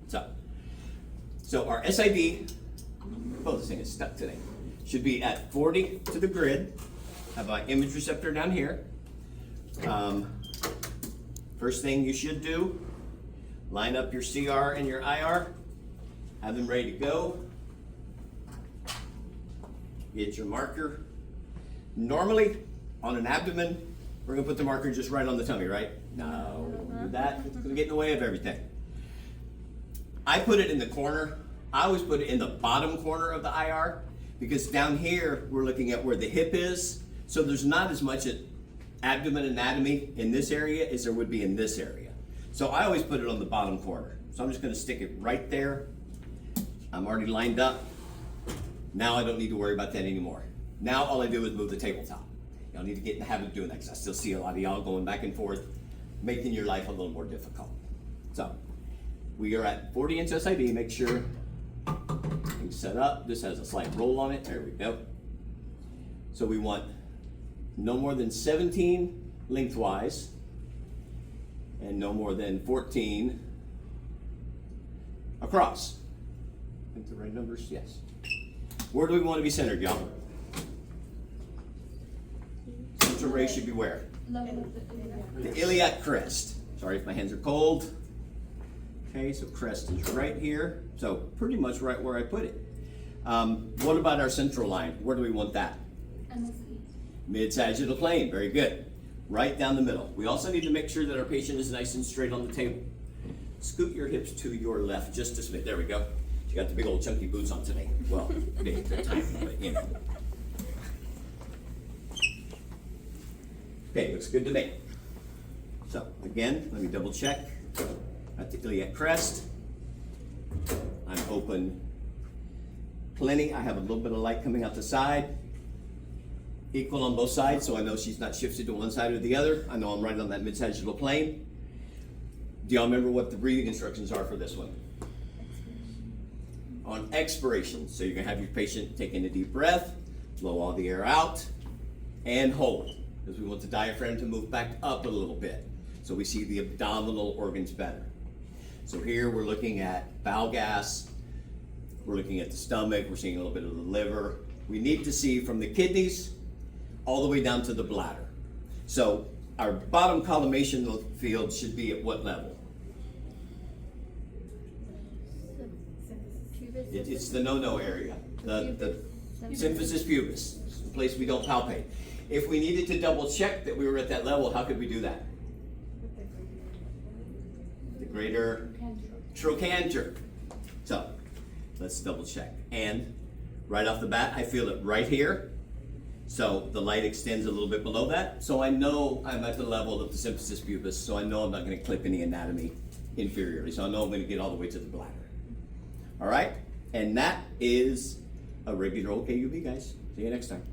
So our SID, oh, this thing is stuck today, should be at 40 to the grid. Have my image receptor down here. First thing you should do, line up your CR and your IR, have them ready to go. Get your marker. Normally, on an abdomen, we're gonna put the marker just right on the tummy, right? No, don't do that, it's gonna get in the way of everything. I put it in the corner. I always put it in the bottom corner of the IR because down here, we're looking at where the hip is. So there's not as much abdomen anatomy in this area as there would be in this area. So I always put it on the bottom corner. So I'm just gonna stick it right there. I'm already lined up. Now I don't need to worry about that anymore. Now all I do is move the tabletop. Y'all need to get in the habit of doing that because I still see a lot of y'all going back and forth, making your life a little more difficult. So we are at 40-inch SID. Make sure things set up. This has a slight roll on it. There we go. So we want no more than 17 lengthwise and no more than 14 across. I think the right numbers, yes. Where do we want to be centered, y'all? Central ray should be where? The iliac crest. Sorry if my hands are cold. Okay, so crest is right here. So pretty much right where I put it. What about our central line? Where do we want that? Mid-sagittal plane, very good. Right down the middle. We also need to make sure that our patient is nice and straight on the table. Scoot your hips to your left just a bit. There we go. You got the big old chunky boots on today. Well, they're tiny, but you know. Okay, looks good to me. So again, let me double check. At the iliac crest. I'm open plenty. I have a little bit of light coming out the side. Equal on both sides, so I know she's not shifted to one side or the other. I know I'm right on that mid-sagittal plane. Do y'all remember what the breathing instructions are for this one? On expiration, so you're gonna have your patient take in a deep breath, blow all the air out, and hold, because we want the diaphragm to move back up a little bit, so we see the abdominal organs better. So here we're looking at bowel gas, we're looking at the stomach, we're seeing a little bit of the liver. We need to see from the kidneys all the way down to the bladder. So our bottom collimation field should be at what level? It's the no-no area, the symphysis pubis, the place we don't palpate. If we needed to double check that we were at that level, how could we do that? The greater trochanter. So let's double check. And right off the bat, I feel it right here. So the light extends a little bit below that. So I know I'm at the level of the symphysis pubis, so I know I'm not gonna clip any anatomy inferiorly. So I know I'm gonna get all the way to the bladder. All right? And that is a regular old KUB, guys. See you next time.